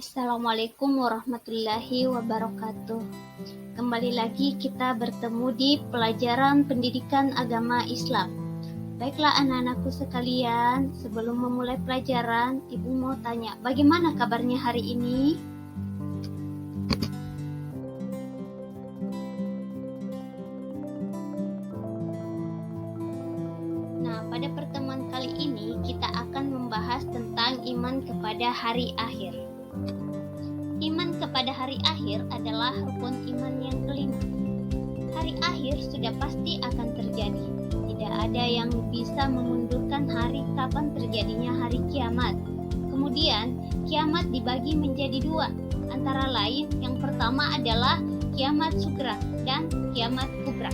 Assalamualaikum warahmatullahi wabarakatuh. Kembali lagi kita bertemu di pelajaran pendidikan agama Islam. Baiklah anak-anakku sekalian, sebelum memulai pelajaran, Ibu mau tanya, bagaimana kabarnya hari ini? Nah, pada pertemuan kali ini kita akan membahas tentang iman kepada hari akhir. Iman kepada hari akhir adalah rukun iman yang kelima. Hari akhir sudah pasti akan terjadi. Tidak ada yang bisa memundurkan hari kapan terjadinya hari kiamat. Kemudian, kiamat dibagi menjadi dua. Antara lain, yang pertama adalah kiamat sugra dan kiamat kubra.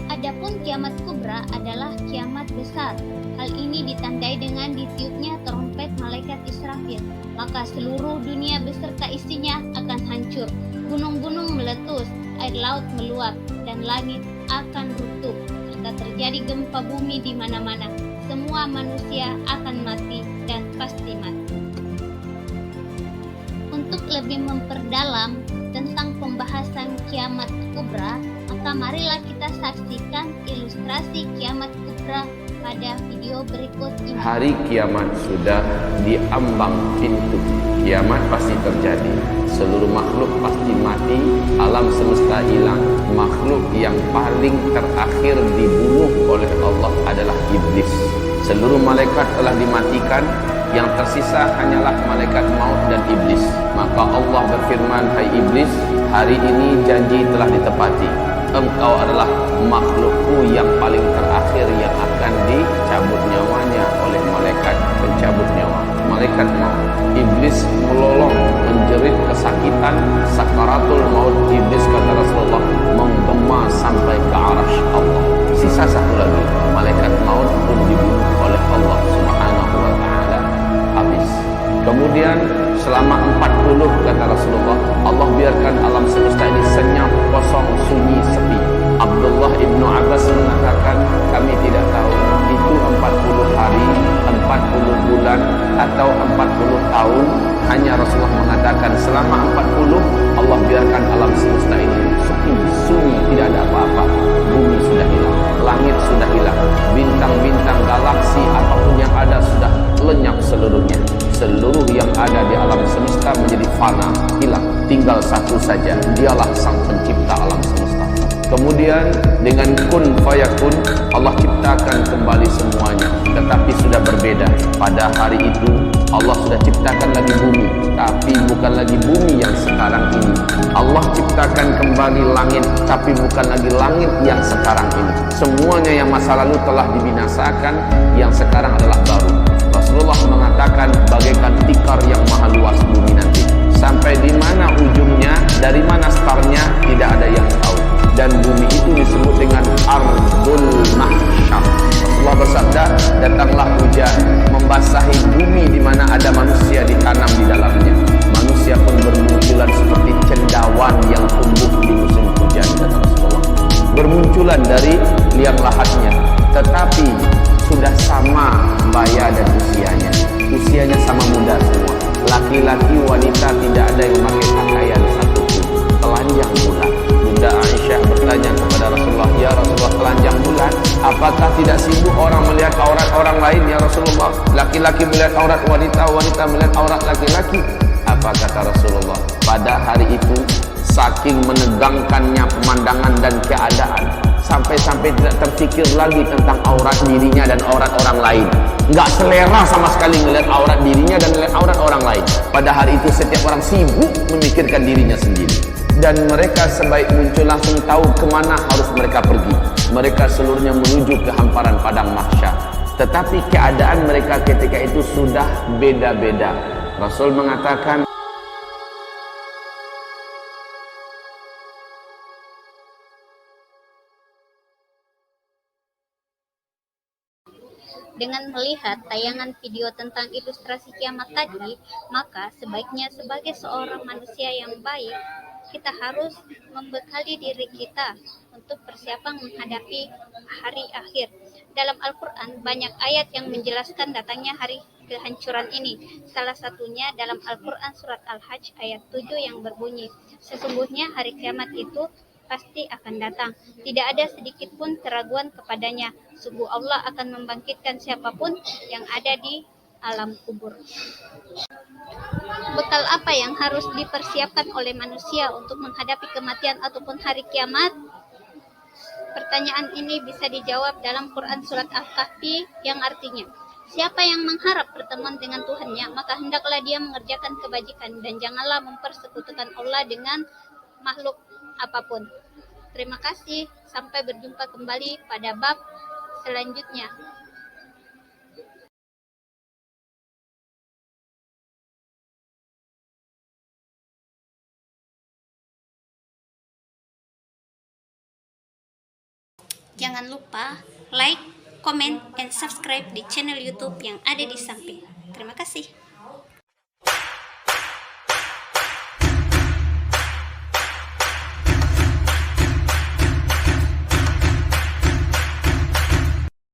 Adapun kiamat kubra adalah kiamat besar. Hal ini ditandai dengan ditiupnya trompet malaikat Israfil. Maka seluruh dunia beserta isinya akan hancur. Gunung-gunung meletus, air laut meluap, dan langit akan runtuh. Serta terjadi gempa bumi di mana-mana. Semua manusia akan mati dan pasti mati. Untuk lebih memperdalam tentang pembahasan kiamat kubra, maka marilah kita saksikan ilustrasi kiamat kubra pada video berikut ini. Hari kiamat sudah diambang pintu. Kiamat pasti terjadi. Seluruh makhluk pasti mati. Alam semesta hilang. Makhluk yang paling terakhir dibunuh oleh Allah adalah iblis. Seluruh malaikat telah dimatikan. Yang tersisa hanyalah malaikat maut dan iblis. Maka Allah berfirman, hai iblis, hari ini janji telah ditepati. Engkau adalah makhlukku yang paling terakhir yang akan dicabut nyawanya oleh malaikat pencabut nyawa, malaikat maut. Iblis melolong, menjerit kesakitan, sakaratul maut. Iblis, kata Rasulullah, menggema sampai ke arasy Allah. Sisa satu lagi, malaikat maut pun dibunuh oleh Allah Subhanahu wa ta'ala. Habis. Kemudian selama 40, kata Rasulullah, Allah biarkan alam semesta ini senyap, kosong, sunyi, sepi. Abdullah ibnu Abbas mengatakan, kami tidak tahu itu 40 hari, 40 bulan, atau 40 tahun. Hanya Rasulullah mengatakan selama 40 Allah biarkan alam semesta ini sepi, sunyi, tidak ada apa-apa. Bumi sudah hilang, langit sudah hilang, bintang-bintang, galaksi, apapun yang ada sudah lenyap seluruhnya. Seluruh yang ada di alam semesta menjadi fana, hilang. Tinggal satu saja, dialah sang pencipta alam semesta. Kemudian dengan kun fayakun, Allah ciptakan kembali semuanya. Tetapi sudah berbeda. Pada hari itu Allah sudah ciptakan lagi bumi, tapi bukan lagi bumi yang sekarang ini. Allah ciptakan kembali langit, tapi bukan lagi langit yang sekarang ini. Semuanya yang masa lalu telah dibinasakan, yang sekarang adalah baru. Rasulullah mengatakan bagaikan tikar yang maha luas bumi nanti. Sampai di mana ujungnya, dari mana startnya, tidak ada yang tahu. Dan bumi itu disebut dengan Ardul Mahsyar. Rasulullah bersabda, datanglah hujan membasahi bumi di mana ada manusia ditanam di dalamnya. Manusia pun bermunculan seperti cendawan yang tumbuh di musim hujan, kata Rasulullah. Bermunculan dari liang lahatnya, tetapi sudah sama baya dan usianya. Usianya sama muda semua. Laki-laki, wanita, tidak ada yang memakai pakaian satupun. Telanjang bulan. Bunda Aisyah bertanya kepada Rasulullah, ya Rasulullah, telanjang bulan, apakah tidak sibuk orang melihat aurat orang lain, ya Rasulullah? Laki-laki melihat aurat wanita, wanita melihat aurat laki-laki. Apa kata Rasulullah? Pada hari itu, saking menegangkannya pemandangan dan keadaan, sampai-sampai tidak terfikir lagi tentang aurat dirinya dan aurat orang lain. Nggak selera sama sekali melihat aurat dirinya dan melihat aurat orang lain. Pada hari itu setiap orang sibuk memikirkan dirinya sendiri. Dan mereka sebaik muncul langsung tahu kemana harus mereka pergi. Mereka seluruhnya menuju ke hamparan padang mahsyar. Tetapi keadaan mereka ketika itu sudah beda-beda. Rasul mengatakan, Dengan melihat tayangan video tentang ilustrasi kiamat tadi, maka sebaiknya sebagai seorang manusia yang baik, kita harus membekali diri kita untuk persiapan menghadapi hari akhir. Dalam Al-Quran banyak ayat yang menjelaskan datangnya hari kehancuran ini. Salah satunya dalam Al-Quran surat Al-Hajj ayat 7 yang berbunyi, sesungguhnya hari kiamat itu pasti akan datang. Tidak ada sedikit pun keraguan kepadanya. Sungguh Allah akan membangkitkan siapapun yang ada di alam kubur. Bekal apa yang harus dipersiapkan oleh manusia untuk menghadapi kematian ataupun hari kiamat? Pertanyaan ini bisa dijawab dalam Quran surat Al-Kahfi yang artinya, siapa yang mengharap pertemuan dengan Tuhannya, maka hendaklah dia mengerjakan kebajikan dan janganlah mempersekutukan Allah dengan makhluk apapun. Terima kasih, sampai berjumpa kembali pada bab selanjutnya. Jangan lupa like, comment, and subscribe di channel YouTube yang ada di samping. Terima kasih.